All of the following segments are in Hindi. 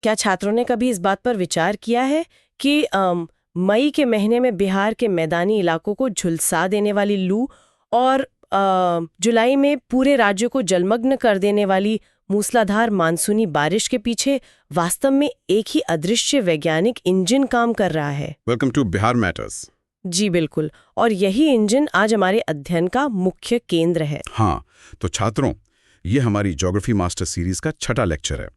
क्या छात्रों ने कभी इस बात पर विचार किया है कि मई के महीने में बिहार के मैदानी इलाकों को झुलसा देने वाली लू और जुलाई में पूरे राज्य को जलमग्न कर देने वाली मूसलाधार मानसूनी बारिश के पीछे वास्तव में एक ही अदृश्य वैज्ञानिक इंजन काम कर रहा है? Welcome to Bihar matters. जी बिल्कुल, और यही इंजन आज हमारे अध्ययन का मुख्य केंद्र है। हाँ, तो छात्रों, ये हमारी ज्योग्राफी मास्टर सीरीज का छठा लेक्चर है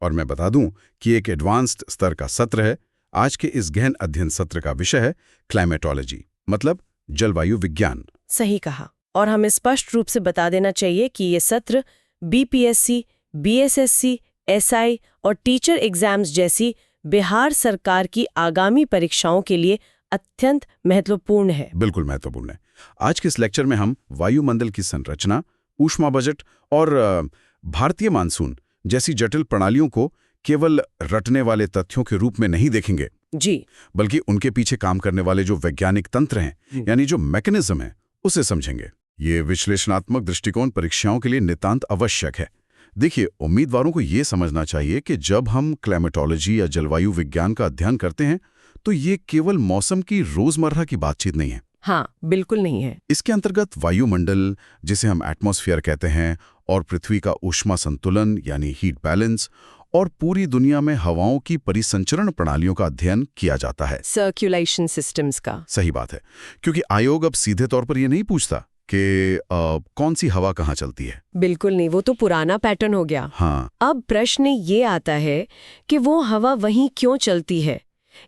और मैं बता दूं कि एक एडवांस्ड स्तर का सत्र है। आज के इस गहन अध्ययन सत्र का विषय है क्लाइमेटोलॉजी, मतलब जलवायु विज्ञान। सही कहा, और हमें स्पष्ट रूप से बता देना चाहिए कि ये सत्र बीपीएससी, बीएसएससी, एसआई और टीचर एग्जाम्स जैसी बिहार सरकार की आगामी परीक्षाओं के लिए अत्यंत महत्वपूर्ण है। बिल्कुल महत्वपूर्ण है। आज के इस लेक्चर में हम वायुमंडल की संरचना, ऊष्मा बजट और भारतीय मानसून जैसी जटिल प्रणालियों को केवल रटने वाले तथ्यों के रूप में नहीं देखेंगे जी, बल्कि उनके पीछे काम करने वाले जो वैज्ञानिक तंत्र हैं, यानी जो मैकेनिज्म है, उसे समझेंगे। ये विश्लेषणात्मक दृष्टिकोण परीक्षाओं के लिए नितांत आवश्यक है। देखिए, उम्मीदवारों को ये समझना चाहिए कि जब हम क्लाइमेटोलॉजी या जलवायु विज्ञान का अध्ययन करते हैं तो ये केवल मौसम की रोजमर्रा की बातचीत नहीं है। हाँ, बिल्कुल नहीं है। इसके अंतर्गत वायुमंडल, जिसे हम एटमॉस्फेयर कहते हैं, और पृथ्वी का ऊष्मा संतुलन यानी हीट बैलेंस, और पूरी दुनिया में हवाओं की परिसंचरण प्रणालियों का अध्ययन किया जाता है, सर्कुलेशन सिस्टम्स का। सही बात है, क्योंकि आयोग अब सीधे तौर पर ये नहीं पूछता कि कौन सी हवा कहाँ चलती है। बिल्कुल नहीं, वो तो पुराना पैटर्न हो गया। हाँ, अब प्रश्न ये आता है कि वो हवा वहीं क्यों चलती है।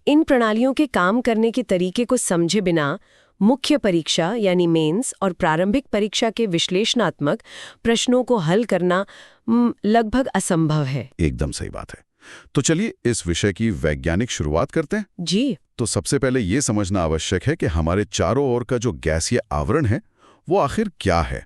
इन प्रणालियों के काम करने के तरीके को समझे बिना मुख्य परीक्षा यानी मेंस और प्रारंभिक परीक्षा के विश्लेषणात्मक प्रश्नों को हल करना लगभग असंभव है। एकदम सही बात है। तो चलिए इस विषय की वैज्ञानिक शुरुआत करते हैं। जी, तो सबसे पहले ये समझना आवश्यक है कि हमारे चारों ओर का जो गैसीय आवरण है वो आखिर क्या है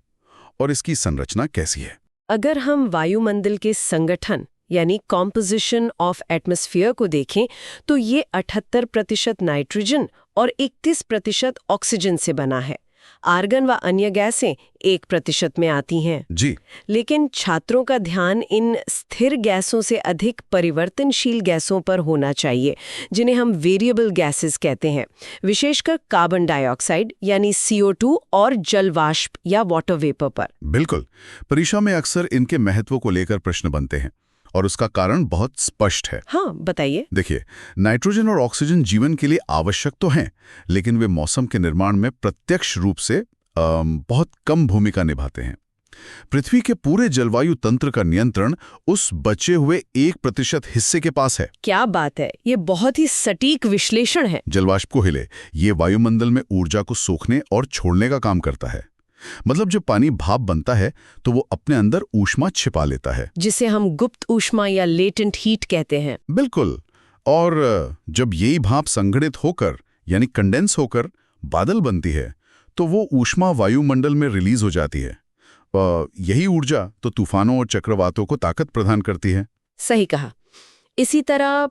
और इसकी संरचना कैसी है। अगर हम वायुमंडल के संगठन यानी कॉम्पोजिशन ऑफ एटमॉस्फेयर को देखें तो ये 78% नाइट्रोजन और 31% ऑक्सीजन से बना है। आर्गन व अन्य गैसें 1% में आती हैं। जी, लेकिन छात्रों का ध्यान इन स्थिर गैसों से अधिक परिवर्तनशील गैसों पर होना चाहिए, जिन्हें हम वेरिएबल गैसेस कहते हैं, विशेषकर कार्बन डाइऑक्साइड यानी CO2 और जलवाष्प या वाटर वेपर पर। बिल्कुल। परीक्षा में अक्सर इनके महत्व को लेकर प्रश्न बनते हैं और उसका कारण बहुत स्पष्ट है। हाँ, बताइए। देखिए, नाइट्रोजन और ऑक्सीजन जीवन के लिए आवश्यक तो हैं, लेकिन वे मौसम के निर्माण में प्रत्यक्ष रूप से बहुत कम भूमिका निभाते हैं। पृथ्वी के पूरे जलवायु तंत्र का नियंत्रण उस बचे हुए 1% हिस्से के पास है। क्या बात है, ये बहुत ही सटीक विश्लेषण है। जलवाष्प को हिले, ये वायुमंडल में ऊर्जा को सोखने और छोड़ने का काम करता है। मतलब जब पानी भाप बनता है तो वो अपने अंदर ऊष्मा छिपा लेता है, जिसे हम गुप्त ऊष्मा या लेटेंट हीट कहते हैं। बिल्कुल। और जब यही भाप संघनित होकर यानी कंडेंस होकर बादल बनती है तो वो ऊष्मा वायुमंडल में रिलीज हो जाती है। यही ऊर्जा तो तूफानों और चक्रवातों को ताकत प्रदान करती है। सही कहा। इसी तरह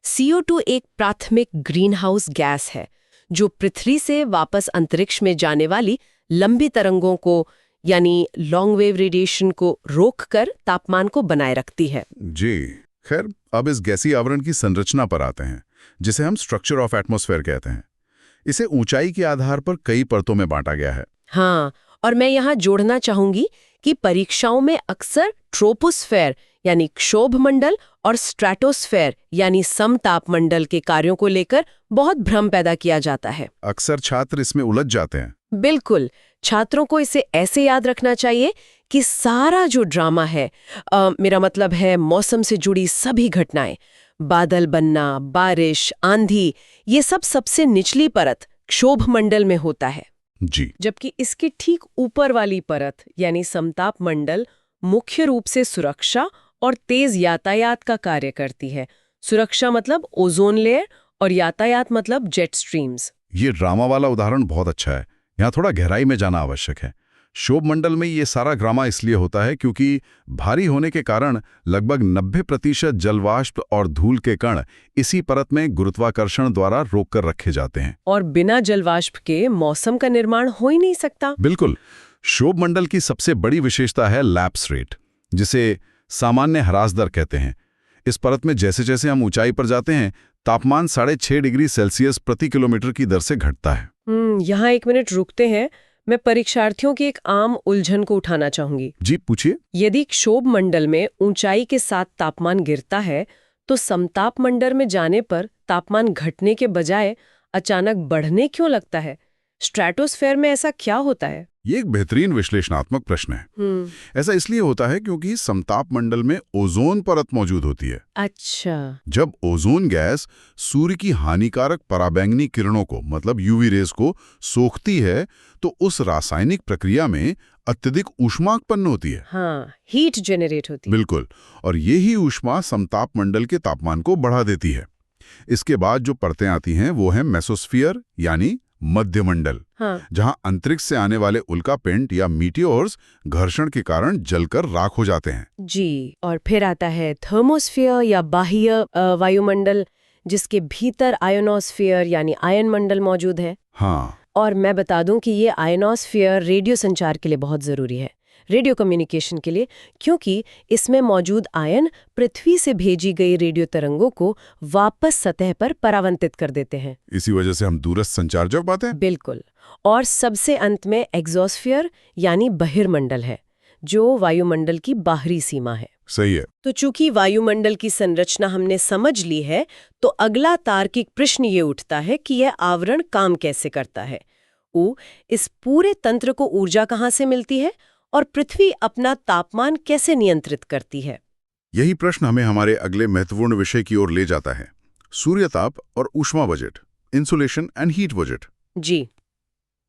CO2 एक प्राथमिक ग्रीन हाउस गैस है जो पृथ्वी से वापस अंतरिक्ष में जाने वाली लंबी तरंगों को यानी लॉन्ग वेव रेडिएशन को रोककर तापमान को बनाए रखती है। जी, खैर अब इस गैसीय आवरण की संरचना पर आते हैं, जिसे हम स्ट्रक्चर ऑफ एटमॉस्फेयर कहते हैं। इसे ऊंचाई के आधार पर कई परतों में बांटा गया है। हाँ, और मैं यहाँ जोड़ना चाहूंगी कि परीक्षाओं में अक्सर ट्रोपोस्फेयर यानी क्षोभ मंडल और स्ट्रेटोस्फेयर यानी समतापमंडल के कार्यों को लेकर बहुत भ्रम पैदा किया जाता है। अक्सर छात्र इसमें उलझ जाते हैं। बिल्कुल, छात्रों को इसे ऐसे याद रखना चाहिए कि सारा जो ड्रामा है, मेरा मतलब है मौसम से जुड़ी सभी घटनाएं, बादल बनना, बारिश, आंधी, ये सब सबसे निचली परत क्षोभ मंडल में होता है। जी, जबकि इसके ठीक ऊपर वाली परत यानी समताप मंडल मुख्य रूप से सुरक्षा और तेज यातायात का कार्य करती है। सुरक्षा मतलब ओजोन लेयर और यातायात मतलब जेट स्ट्रीम्स। ये ड्रामा वाला उदाहरण बहुत अच्छा है। यहाँ थोड़ा गहराई में जाना आवश्यक है। क्षोभ मंडल में ये सारा ड्रामा इसलिए होता है क्योंकि भारी होने के कारण लगभग 90% जलवाष्प और धूल के कण इसी परत में गुरुत्वाकर्षण द्वारा रोक कर रखे जाते हैं। और बिना जलवाष्प के मौसम का निर्माण हो ही नहीं सकता। बिल्कुल। क्षोभ मंडल की सबसे बड़ी विशेषता है लैप्स रेट, जिसे सामान्य ह्रास दर कहते हैं। इस परत में जैसे जैसे हम ऊंचाई पर जाते हैं, तापमान 6.5 डिग्री सेल्सियस प्रति किलोमीटर की दर से घटता है। यहाँ 1 मिनट रुकते हैं। मैं परीक्षार्थियों की एक आम उलझन को उठाना चाहूंगी। जी पूछिए। यदि क्षोभ मंडल में ऊंचाई के साथ तापमान गिरता है, तो समताप मंडल में जाने पर तापमान घटने के बजाय अचानक बढ़ने क्यों लगता है? स्ट्रेटोस्फेयर में ऐसा क्या होता है? ये एक बेहतरीन विश्लेषणात्मक प्रश्न है। ऐसा इसलिए होता है क्योंकि समताप मंडल में ओजोन परत मौजूद होती है। अच्छा। जब ओजोन गैस सूर्य की हानिकारक पराबैंगनी किरणों को, मतलब यूवी रेज को सोखती है, तो उस रासायनिक प्रक्रिया में अत्यधिक ऊष्मा उत्पन्न होती है। हाँ, हीट जनरेट होती है। बिल्कुल। और यही ऊष्मा समताप मंडल के तापमान को बढ़ा देती है। इसके बाद जो परतें आती हैं वो है मेसोस्फीयर यानी मध्यमंडल, हाँ। जहां अंतरिक्ष से आने वाले उल्कापिंड या मीटियोर्स घर्षण के कारण जलकर राख हो जाते हैं। जी, और फिर आता है थर्मोस्फीयर या बाह्य वायुमंडल, जिसके भीतर आयोनोस्फीयर यानी आयन मंडल मौजूद है। हाँ। और मैं बता दूं कि ये आयोनोस्फीयर रेडियो संचार के लिए बहुत जरूरी है, रेडियो कम्युनिकेशन के लिए, क्योंकि इसमें मौजूद आयन पृथ्वी से भेजी गई रेडियो तरंगों को वापस सतह पर परावर्तित कर देते हैं। इसी वजह से हम दूरस्थ संचार जब पाते हैं। बिल्कुल। और सबसे अंत में एक्सोस्फीयर यानी बहिर्मंडल है, जो वायुमंडल की बाहरी सीमा है। सही है। तो चूंकि वायुमंडल की संरचना हमने समझ ली है, तो अगला तार्किक प्रश्न ये उठता है कि यह आवरण काम कैसे करता है। इस पूरे तंत्र को ऊर्जा कहाँ से मिलती है और पृथ्वी अपना तापमान कैसे नियंत्रित करती है? यही प्रश्न हमें हमारे अगले महत्वपूर्ण विषय की ओर ले जाता है, सूर्यताप और ऊष्मा budget, insulation and heat budget. जी।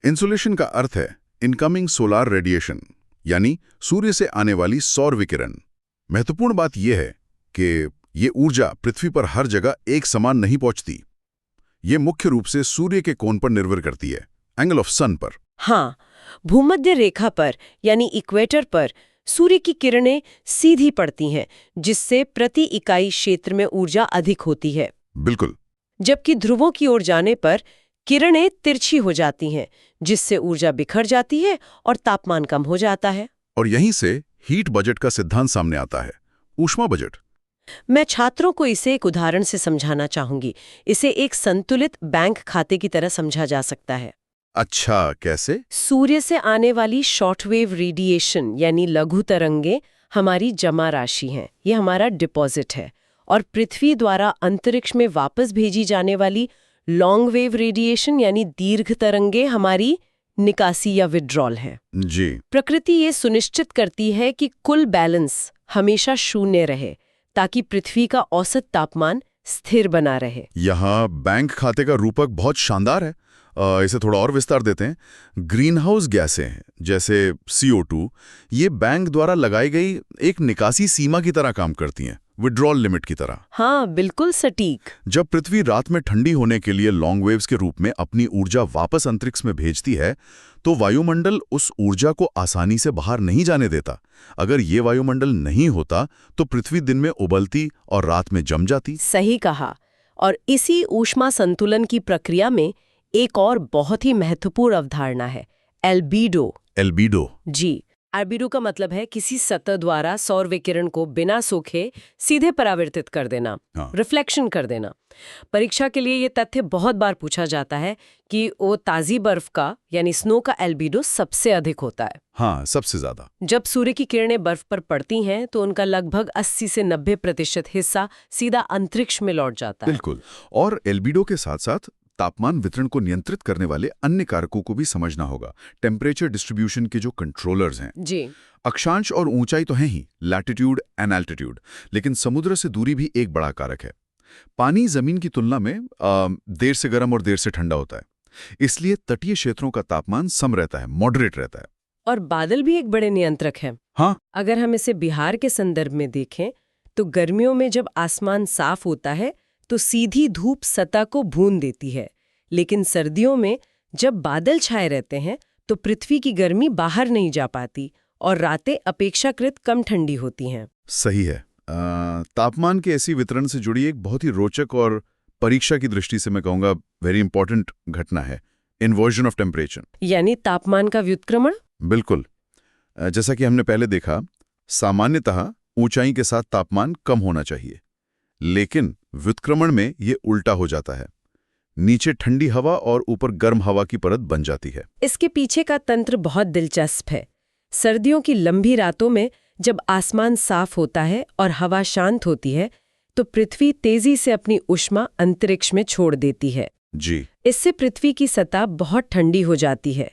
इंसुलेशन का अर्थ है इनकमिंग सोलार रेडिएशन, यानी सूर्य से आने वाली सौर विकिरण। महत्वपूर्ण बात यह है कि ये ऊर्जा पृथ्वी पर हर जगह एक समान नहीं पहुंचती। ये मुख्य रूप से सूर्य के कोण पर निर्भर करती है, एंगल ऑफ सन पर। हाँ, भूमध्य रेखा पर यानी इक्वेटर पर सूर्य की किरणें सीधी पड़ती हैं, जिससे प्रति इकाई क्षेत्र में ऊर्जा अधिक होती है। बिल्कुल। जबकि ध्रुवों की ओर जाने पर किरणें तिरछी हो जाती हैं, जिससे ऊर्जा बिखर जाती है और तापमान कम हो जाता है। और यहीं से हीट बजट का सिद्धांत सामने आता है, ऊष्मा बजट। मैं छात्रों को इसे एक उदाहरण से समझाना चाहूंगी। इसे एक संतुलित बैंक खाते की तरह समझा जा सकता है। अच्छा, कैसे? सूर्य से आने वाली शॉर्टवेव रेडिएशन यानी लघु तरंगे हमारी जमा राशि हैं, ये हमारा डिपॉजिट है। और पृथ्वी द्वारा अंतरिक्ष में वापस भेजी जाने वाली लॉन्ग वेव रेडिएशन यानी दीर्घ तरंगे हमारी निकासी या विड्रॉल है। जी। प्रकृति ये सुनिश्चित करती है कि कुल बैलेंस हमेशा शून्य रहे, ताकि पृथ्वी का औसत तापमान स्थिर बना रहे। यहाँ बैंक खाते का रूपक बहुत शानदार है। इसे थोड़ा और विस्तार देते हैं। ग्रीन हाउस गैसें जैसे CO2 ये बैंक द्वारा लगाई गई एक निकासी सीमा की तरह काम करती हैं, विड्रॉल लिमिट की तरह। हाँ, बिल्कुल सटीक। जब पृथ्वी रात में ठंडी होने के लिए लॉन्ग वेव्स के रूप में अपनी ऊर्जा वापस अंतरिक्ष में भेजती है, तो वायुमंडल उस ऊर्जा को आसानी से बाहर नहीं जाने देता। अगर ये वायुमंडल नहीं होता तो पृथ्वी दिन में उबलती और रात में जम जाती। सही कहा। और इसी ऊष्मा संतुलन की प्रक्रिया में एक और बहुत ही महत्वपूर्ण अवधारणा है, एल्बीडो। एल्बीडो। जी। एल्बीडो का मतलब है किसी सतह द्वारा सौर विकिरण को बिना सोखे सीधे परावर्तित कर देना, रिफ्लेक्शन कर देना। परीक्षा के लिए ये तथ्य बहुत बार पूछा जाता है कि वो ताजी बर्फ का यानी स्नो का एल्बीडो सबसे अधिक होता है। हाँ, सबसे ज्यादा। जब सूर्य की किरणें बर्फ पर पड़ती हैं तो उनका लगभग 80 से 90% हिस्सा सीधा अंतरिक्ष में लौट जाता है। बिल्कुल। और एल्बीडो के साथ साथ तापमान वितरण को नियंत्रित करने वाले अन्य कारकों को भी समझना होगा। टेम्परेचर डिस्ट्रीब्यूशन के जो कंट्रोलर्स हैं। जी। अक्षांश और ऊंचाई तो हैं ही, लैटिट्यूड एंड एल्टीट्यूड, लेकिन समुद्र से दूरी भी एक बड़ा कारक है। पानी जमीन की तुलना में देर से गर्म और देर से ठंडा होता है, इसलिए तटीय क्षेत्रों का तापमान सम रहता है, मॉडरेट रहता है। और बादल भी एक बड़े नियंत्रक हैं। हाँ। अगर हम इसे बिहार के संदर्भ में देखें तो गर्मियों में जब आसमान साफ होता है तो सीधी धूप सतह को भून देती है, लेकिन सर्दियों में जब बादल छाए रहते हैं तो पृथ्वी की गर्मी बाहर नहीं जा पाती और रातें अपेक्षाकृत कम ठंडी होती हैं। सही है। तापमान के ऐसी वितरण से जुड़ी एक बहुत ही रोचक और परीक्षा की दृष्टि से मैं कहूँगा वेरी इंपॉर्टेंट घटना है इन्वर्जन ऑफ टेम्परेचर, यानी तापमान का व्युत्क्रमण। बिल्कुल। जैसा कि हमने पहले देखा, सामान्यतः ऊंचाई के साथ तापमान कम होना चाहिए, लेकिन व्युत्क्रमण में ये उल्टा हो जाता है। नीचे ठंडी हवा और ऊपर गर्म हवा की परत बन जाती है। इसके पीछे का तंत्र बहुत दिलचस्प है। सर्दियों की लंबी रातों में जब आसमान साफ होता है और हवा शांत होती है तो पृथ्वी तेजी से अपनी ऊष्मा अंतरिक्ष में छोड़ देती है। जी। इससे पृथ्वी की सतह बहुत ठंडी हो जाती है।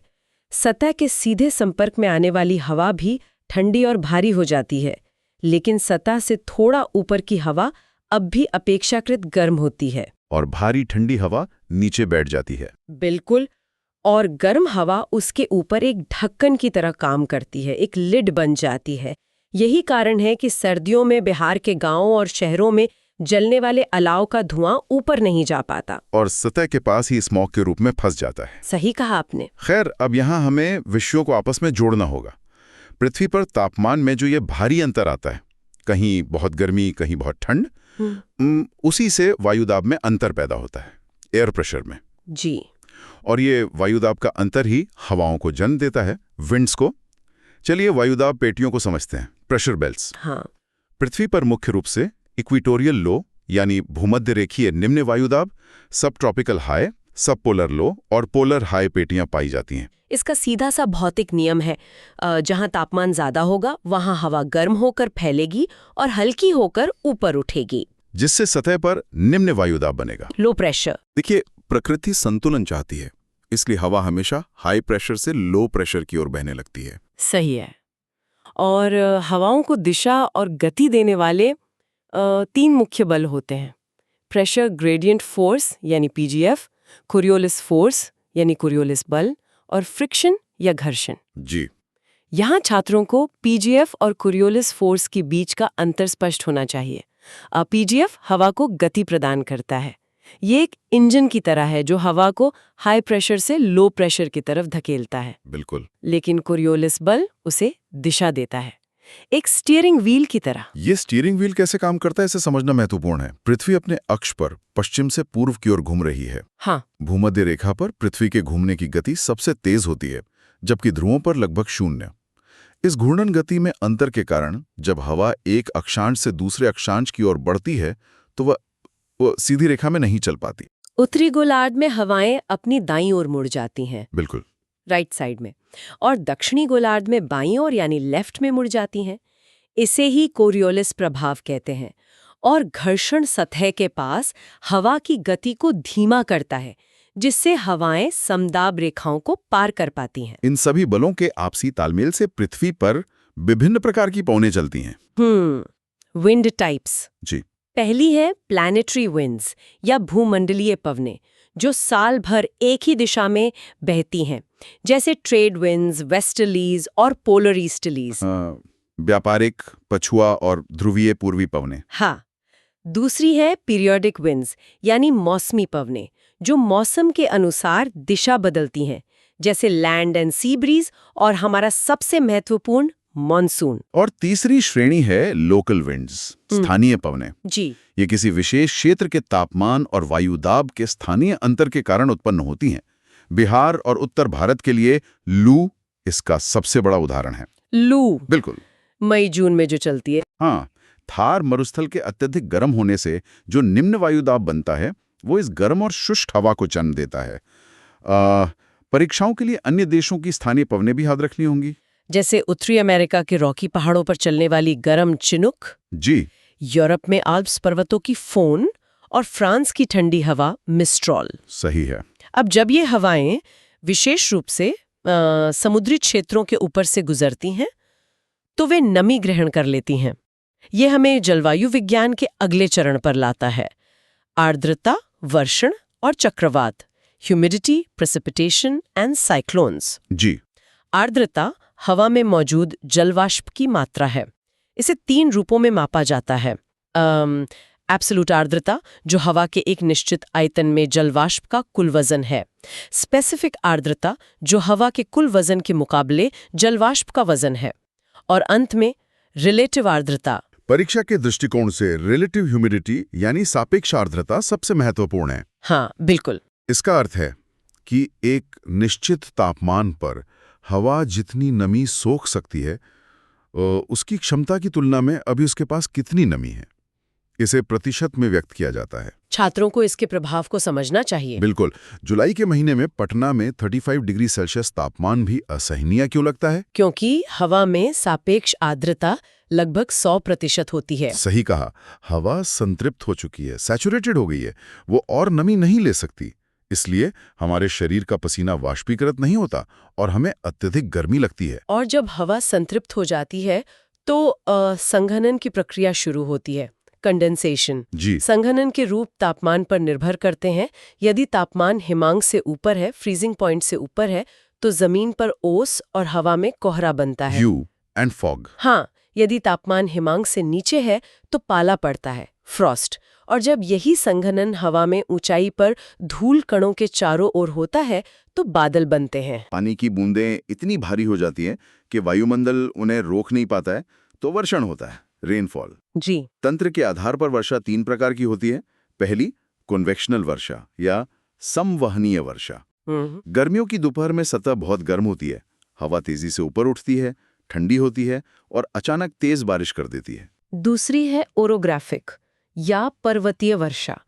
सतह के सीधे संपर्क में आने वाली हवा भी ठंडी और भारी हो जाती है, लेकिन सतह से थोड़ा ऊपर की हवा अब भी अपेक्षाकृत गर्म होती है। और भारी ठंडी हवा नीचे बैठ जाती है। बिल्कुल। और गर्म हवा उसके ऊपर एक ढक्कन की तरह काम करती है, एक लिड बन जाती है। यही कारण है कि सर्दियों में बिहार के गांवों और शहरों में जलने वाले अलाव का धुआं ऊपर नहीं जा पाता और सतह के पास ही स्मॉग के रूप में फंस जाता है। सही कहा आपने। खैर, अब यहाँ हमें विषयों को आपस में जोड़ना होगा। पृथ्वी पर तापमान में जो ये भारी अंतर आता है, कहीं बहुत गर्मी कहीं बहुत ठंड, उसी से वायुदाब में अंतर पैदा होता है, एयर प्रेशर में। जी। और ये वायुदाब का अंतर ही हवाओं को जन्म देता है, विंड्स को। चलिए वायुदाब पेटियों को समझते हैं, प्रेशर बेल्ट्स। हाँ। पृथ्वी पर मुख्य रूप से इक्वेटोरियल लो यानी भूमध्य रेखीय निम्न वायुदाब, सब ट्रॉपिकल हाई, सब पोलर लो और पोलर हाई पेटियां पाई जाती हैं। इसका सीधा सा भौतिक नियम है, जहां तापमान ज्यादा होगा वहां हवा गर्म होकर फैलेगी और हल्की होकर ऊपर उठेगी, जिससे सतह पर निम्न वायुदाब बनेगा, लो प्रेशर। देखिए, प्रकृति संतुलन चाहती है, इसलिए हवा हमेशा हाई प्रेशर से लो प्रेशर की ओर बहने लगती है। सही है। और हवाओं को दिशा और गति देने वाले 3 मुख्य बल होते हैं। प्रेशर ग्रेडियंट फोर्स यानी पीजीएफ, कोरियोलिस फोर्स यानी कोरियोलिस बल और फ्रिक्शन या घर्षण। जी। यहाँ छात्रों को पीजीएफ और कोरियोलिस फोर्स के बीच का अंतर स्पष्ट होना चाहिए। पीजीएफ हवा को गति प्रदान करता है। ये एक इंजन की तरह है जो हवा को हाई प्रेशर से लो प्रेशर की तरफ धकेलता है। बिल्कुल। लेकिन कोरियोलिस बल उसे दिशा देता है, एक स्टीयरिंग व्हील की तरह। ये स्टीयरिंग व्हील कैसे काम करता है इसे समझना महत्वपूर्ण है। पृथ्वी अपने अक्ष पर पश्चिम से पूर्व की ओर घूम रही है। हाँ। भूमध्य रेखा पर पृथ्वी के घूमने की गति सबसे तेज होती है, जबकि ध्रुवों पर लगभग 0। इस घूर्णन गति में अंतर के कारण जब हवा एक अक्षांश से दूसरे अक्षांश की ओर बढ़ती है तो वह सीधी रेखा में नहीं चल पाती। उत्तरी गोलार्ध में हवाएं अपनी दाईं ओर मुड़ जाती हैं, बिल्कुल राइट साइड में, और दक्षिणी गोलार्ध में बाईं ओर यानी लेफ्ट में मुड़ जाती हैं। इसे ही कोरियोलिस प्रभाव कहते हैं। और घर्षण सतह के पास हवा की गति को धीमा करता है, जिससे हवाएं समदाब रेखाओं को पार कर पाती हैं। इन सभी बलों के आपसी तालमेल से पृथ्वी पर विभिन्न प्रकार की पवनें चलती हैं। Wind types. जी। पहली है प्लैनेटरी विंड्स या भूमंडलीय पवनें, जो साल भर एक ही दिशा में बहती हैं, जैसे ट्रेड विंड्स, वेस्टर्लीज और पोलर ईस्टर्लीज। व्यापारिक, पछुआ और ध्रुवीय पूर्वी पवनें। हाँ। दूसरी है पीरियोडिक विंड्स यानी मौसमी पवनें, जो मौसम के अनुसार दिशा बदलती हैं, जैसे लैंड एंड सी ब्रीज और हमारा सबसे महत्वपूर्ण मॉनसून। और तीसरी श्रेणी है लोकल विंड्स, स्थानीय पवनें। जी। ये किसी विशेष क्षेत्र के तापमान और वायुदाब के स्थानीय अंतर के कारण उत्पन्न होती हैं। बिहार और उत्तर भारत के लिए लू इसका सबसे बड़ा उदाहरण है। लू। बिल्कुल। मई जून में जो चलती है। हाँ, थार मरुस्थल के अत्यधिक गर्म होने से जो निम्न वायुदाब बनता है वो इस गर्म और शुष्क हवा को जन्म देता है। परीक्षाओं के लिए अन्य देशों की स्थानीय पवनें भी याद रखनी होंगी, जैसे उत्तरी अमेरिका के रॉकी पहाड़ों पर चलने वाली गर्म चिनुक। जी। यूरोप में आल्प्स पर्वतों की फोन और फ्रांस की ठंडी हवा मिस्ट्रॉल। सही है। अब जब ये हवाएं विशेष रूप से समुद्री क्षेत्रों के ऊपर से गुजरती हैं तो वे नमी ग्रहण कर लेती हैं। ये हमें जलवायु विज्ञान के अगले चरण पर लाता है, आर्द्रता, वर्षण और चक्रवात, ह्यूमिडिटी, प्रेसिपिटेशन एंड साइक्लोन्स। जी। आर्द्रता हवा में मौजूद जलवाष्प की मात्रा है। इसे 3 रूपों में मापा जाता है। एब्सोल्यूट आर्द्रता, जो हवा के एक निश्चित आयतन में जलवाष्प का कुल वजन है। स्पेसिफिक आर्द्रता, जो हवा के कुल वजन के मुकाबले जलवाष्प का वजन है। और अंत में रिलेटिव आर्द्रता। परीक्षा के दृष्टिकोण से रिलेटिव ह्यूमिडिटी यानी सापेक्ष आर्द्रता सबसे महत्वपूर्ण है। हाँ, बिल्कुल। इसका अर्थ है कि एक निश्चित तापमान पर हवा जितनी नमी सोख सकती है उसकी क्षमता की तुलना में अभी उसके पास कितनी नमी है। इसे प्रतिशत में व्यक्त किया जाता है। छात्रों को इसके प्रभाव को समझना चाहिए। बिल्कुल। जुलाई के महीने में पटना में 35 डिग्री सेल्सियस तापमान भी असहनीय क्यों लगता है? क्योंकि हवा में सापेक्ष आर्द्रता लगभग 100% होती है। सही कहा, हवा संतृप्त हो चुकी है, सैचुरेटेड हो गई है, वो और नमी नहीं ले सकती। इसलिए हमारे शरीर का पसीना वाष्पीकृत नहीं होता और हमें अत्यधिक गर्मी लगती है। और जब हवा संतृप्त हो जाती है तो संघनन की प्रक्रिया शुरू होती है, कंडेंसेशन। जी। संघनन के रूप तापमान पर निर्भर करते हैं। यदि तापमान हिमांक से ऊपर है, फ्रीजिंग पॉइंट से ऊपर है, तो जमीन पर ओस और हवा में कोहरा बनता है। Hue and fog. हाँ, यदि तापमान हिमांक से नीचे है तो पाला पड़ता है, फ्रॉस्ट। और जब यही संघनन हवा में ऊंचाई पर धूल कणों के चारों ओर होता है तो बादल बनते हैं। पानी की बूंदें इतनी भारी हो जाती हैं कि वायुमंडल उन्हें रोक नहीं पाता है, तो वर्षण होता है, रेनफॉल। जी। तंत्र के आधार पर वर्षा 3 प्रकार की होती है। पहली, कन्वेक्शनल वर्षा या संवहनीय वर्षा। गर्मियों की दोपहर में सतह बहुत गर्म होती है, हवा तेजी से ऊपर उठती है, ठंडी होती है और अचानक तेज बारिश कर देती है। दूसरी है ओरोग्राफिक या पर्वतीय वर्षा,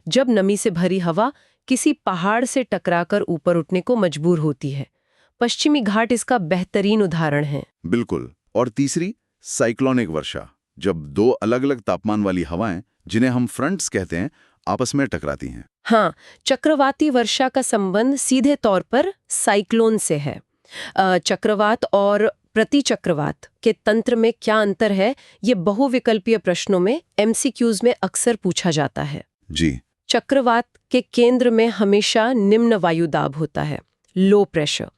जब नमी से भरी हवा किसी पहाड़ से टकराकर ऊपर उठने को मजबूर होती है। पश्चिमी घाट इसका बेहतरीन उदाहरण है। बिल्कुल। और तीसरी, साइक्लोनिक वर्षा, जब दो अलग अलग तापमान वाली हवाएं, जिन्हें हम फ्रंट्स कहते हैं, आपस में टकराती हैं। हाँ, चक्रवाती वर्षा का संबंध सीधे तौर पर साइक्लोन से है। चक्रवात और प्रतिचक्रवात के तंत्र में क्या अंतर है, ये बहुविकल्पीय प्रश्नों में MCQs में अक्सर पूछा जाता है। जी। चक्रवात के केंद्र में हमेशा निम्न वायुदाब होता है, लो प्रेशर।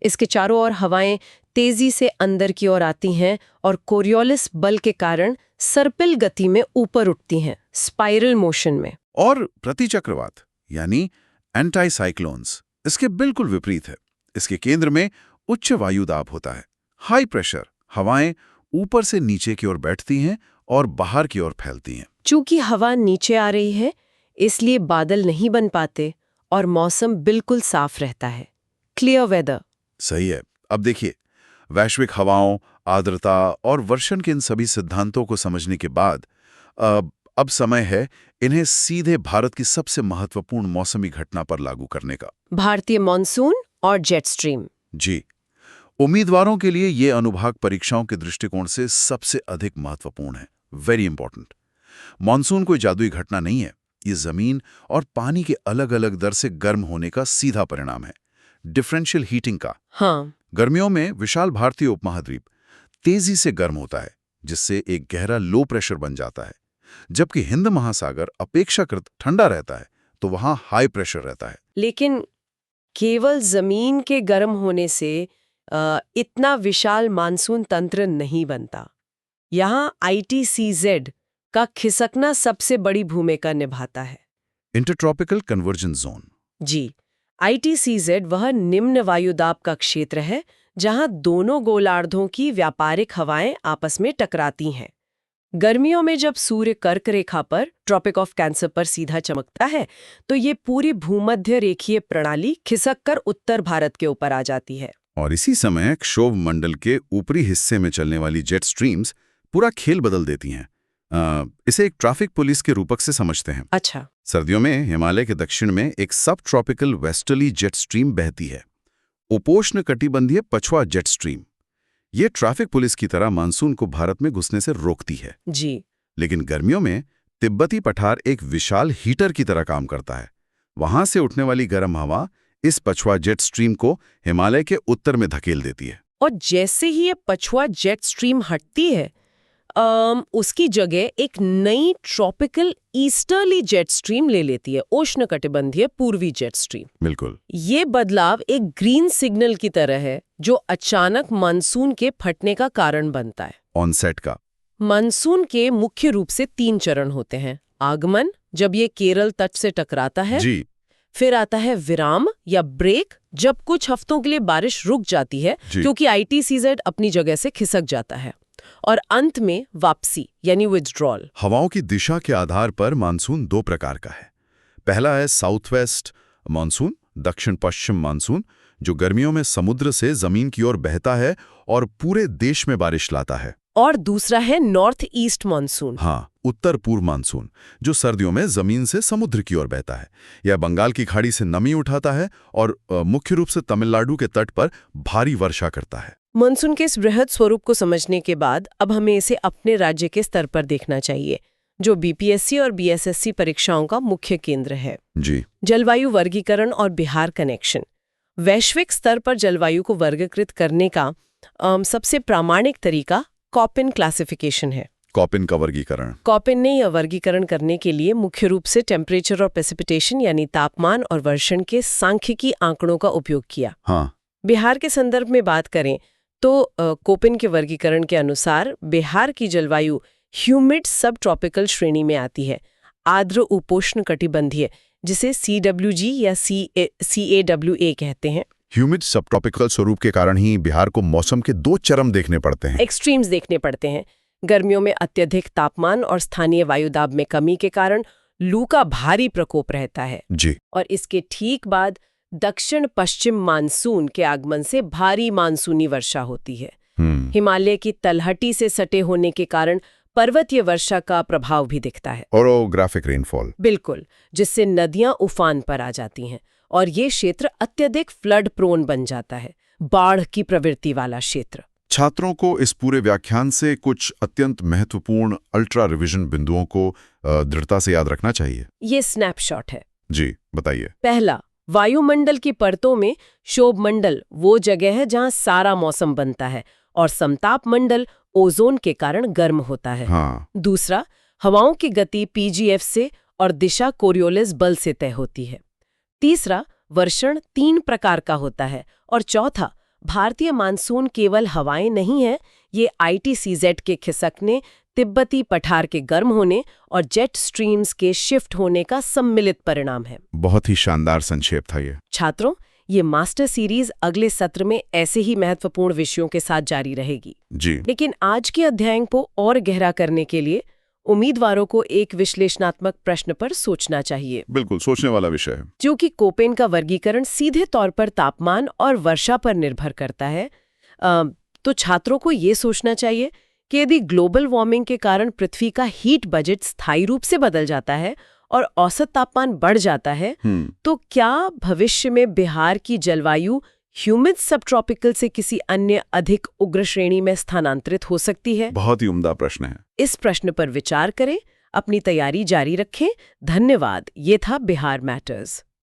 इसके चारों ओर हवाएं तेजी से अंदर की ओर आती हैं और कोरियोलिस बल के कारण सर्पिल गति में ऊपर उठती हैं, स्पाइरल मोशन में। और प्रतिचक्रवात यानी एंटी साइक्लोन्स इसके बिल्कुल विपरीत है। इसके केंद्र में उच्च वायुदाब होता है, हाई प्रेशर। हवाएं ऊपर से नीचे की ओर बैठती हैं और बाहर की ओर फैलती हैं। चूंकि हवा नीचे आ रही है, इसलिए बादल नहीं बन पाते और मौसम बिल्कुल साफ रहता है, क्लियर वेदर। सही है। अब देखिए, वैश्विक हवाओं, आर्द्रता और वर्षण के इन सभी सिद्धांतों को समझने के बाद अब समय है इन्हें सीधे भारत की सबसे महत्वपूर्ण मौसमी घटना पर लागू करने का। भारतीय मॉनसून और जेट स्ट्रीम। जी। उम्मीदवारों के लिए ये अनुभाग परीक्षाओं के दृष्टिकोण से सबसे अधिक महत्वपूर्ण है, वेरी इंपॉर्टेंट। मॉनसून कोई जादुई घटना नहीं है, ये जमीन और पानी के अलग अलग दर से गर्म होने का सीधा परिणाम है, डिफरेंशियल हीटिंग का। हाँ। गर्मियों में विशाल भारतीय उपमहाद्वीप तेजी से गर्म होता है, जिससे एक गहरा लो प्रेशर बन जाता है, जबकि हिंद महासागर अपेक्षाकृत ठंडा रहता है, तो वहां हाई प्रेशर रहता है। लेकिन केवल जमीन के गर्म होने से इतना विशाल मानसून तंत्र नहीं बनता। यहाँ ITCZ का खिसकना सबसे बड़ी भूमिका निभाता है। Intertropical convergence zone. जी, ITCZ वह निम्न वायुदाब का क्षेत्र है जहां दोनों गोलार्धों की व्यापारिक हवाएं आपस में टकराती हैं। गर्मियों में जब सूर्य कर्क रेखा पर, ट्रॉपिक ऑफ कैंसर पर सीधा चमकता है, तो ये पूरी भूमध्य रेखीय प्रणाली खिसककर उत्तर भारत के ऊपर आ जाती है। और इसी समय क्षोभ मंडल के ऊपरी हिस्से में चलने वाली जेट स्ट्रीम्स पूरा खेल बदल देती हैं। इसे एक ट्रैफिक पुलिस के रूपक से समझते हैं। अच्छा। सर्दियों में हिमालय के दक्षिण में एक सब ट्रॉपिकल वेस्टर्ली जेट स्ट्रीम बहती है, उपोष्ण कटिबंधीय पछुआ जेट स्ट्रीम। ये ट्रैफिक पुलिस की तरह मानसून को भारत में घुसने से रोकती है। जी। लेकिन गर्मियों में तिब्बती पठार एक विशाल हीटर की तरह काम करता है। वहां से उठने वाली गर्म हवा इस पछुआ जेट स्ट्रीम को हिमालय के उत्तर में धकेल देती है। और जैसे ही ये पछुआ जेट स्ट्रीम हटती है, उसकी जगह एक नई ट्रॉपिकल ईस्टर्ली जेट स्ट्रीम ले लेती है, उष्णकटिबंधीय पूर्वी जेट स्ट्रीम। बिल्कुल। ये बदलाव एक ग्रीन सिग्नल की तरह है जो अचानक मानसून के फटने का कारण बनता है। ऑनसेट का मानसून के मुख्य रूप से 3 चरण होते हैं। आगमन, जब ये केरल तट से टकराता है। जी। फिर आता है विराम या ब्रेक, जब कुछ हफ्तों के लिए बारिश रुक जाती है क्योंकि ITCZ अपनी जगह से खिसक जाता है। और अंत में वापसी यानी विथड्रॉल। हवाओं की दिशा के आधार पर मानसून 2 प्रकार का है। पहला है साउथ वेस्ट मानसून, दक्षिण पश्चिम मानसून, जो गर्मियों में समुद्र से जमीन की ओर बहता है और पूरे देश में बारिश लाता है। और दूसरा है नॉर्थ ईस्ट मानसून। हाँ, उत्तर पूर्व मानसून, जो सर्दियों में जमीन से समुद्र की ओर बहता है। यह बंगाल की खाड़ी से नमी उठाता है और मुख्य रूप से तमिलनाडु के तट पर भारी वर्षा करता है। मानसून के इस बृहद स्वरूप को समझने के बाद अब हमें इसे अपने राज्य के स्तर पर देखना चाहिए, जो बीपीएससी और बीएसएससी परीक्षाओं का मुख्य केंद्र है। जी। जलवायु वर्गीकरण और बिहार कनेक्शन। वैश्विक स्तर पर जलवायु को वर्गीकृत करने का सबसे प्रामाणिक तरीका कॉपिन क्लासिफिकेशन है। कॉपिन का वर्गीकरण। कॉपिन ने यह वर्गीकरण करने के लिए मुख्य रूप से टेम्परेचर और प्रेसिपिटेशन यानी तापमान और वर्षण के सांख्यिकी आंकड़ों का उपयोग किया। हाँ। बिहार के संदर्भ में बात करें तो कोपिन के वर्गीकरण के अनुसार बिहार की जलवायु ह्यूमिड सब ट्रॉपिकल श्रेणी में आती है, आर्द्र उपोष्ण कटिबंधीय, जिसे CWG या CAWA कहते हैं। ह्यूमिड सब ट्रॉपिकल स्वरूप के कारण ही बिहार को मौसम के 2 चरम देखने पड़ते हैं। एक्सट्रीम्स देखने पड़ते हैं। गर्मियों में अत्यधिक तापमान और स्थानीय वायुदाब में कमी के कारण लू का भारी प्रकोप रहता है। जी। और इसके ठीक बाद दक्षिण पश्चिम मानसून के आगमन से भारी मानसूनी वर्षा होती है। हिमालय की तलहटी से सटे होने के कारण पर्वतीय वर्षा का प्रभाव भी दिखता है। Orographic rainfall. बिल्कुल, जिससे नदियां उफान पर आ जाती हैं और ये क्षेत्र अत्यधिक फ्लड प्रोन बन जाता है, बाढ़ की प्रवृत्ति वाला क्षेत्र। छात्रों को इस पूरे व्याख्यान से कुछ अत्यंत महत्वपूर्ण अल्ट्रा रिविजन बिंदुओं को दृढ़ता से याद रखना चाहिए। ये स्नैपशॉट है। जी, बताइए। पहला, वायुमंडल की परतों में शोभमंडल वो जगह है जहां सारा मौसम बनता है और समताप मंडल ओजोन के कारण गर्म होता है। हाँ। दूसरा, हवाओं की गति PGF से और दिशा कोरियोलिस बल से तय होती है। तीसरा, वर्षण 3 प्रकार का होता है। और चौथा, भारतीय मानसून केवल हवाएं नहीं है, ये ITCZ के खिसकने, तिब्बती पठार के गर्म होने और जेट स्ट्रीम्स के शिफ्ट होने का सम्मिलित परिणाम है। बहुत ही शानदार संक्षेप था ये। छात्रों, ये मास्टर सीरीज अगले सत्र में ऐसे ही महत्वपूर्ण विषयों के साथ जारी रहेगी। जी। लेकिन आज के अध्ययन को और गहरा करने के लिए उम्मीदवारों को एक विश्लेषणात्मक प्रश्न पर सोचना चाहिए। बिल्कुल, सोचने वाला विषय है। जो कि कोपेन का वर्गीकरण सीधे तौर पर तापमान और वर्षा पर निर्भर करता है। तो छात्रों को ये सोचना चाहिए कि यदि ग्लोबल वार्मिंग के कारण पृथ्वी का हीट बजट स्थायी रूप से बदल जाता है और औसत तापमान बढ़ जाता है, तो क्या भविष्य में बिहार की जलवायु ह्यूमिड सब ट्रॉपिकल से किसी अन्य अधिक उग्र श्रेणी में स्थानांतरित हो सकती है? बहुत ही उम्दा प्रश्न है। इस प्रश्न पर विचार करें, अपनी तैयारी जारी रखें। धन्यवाद। ये था बिहार मैटर्स।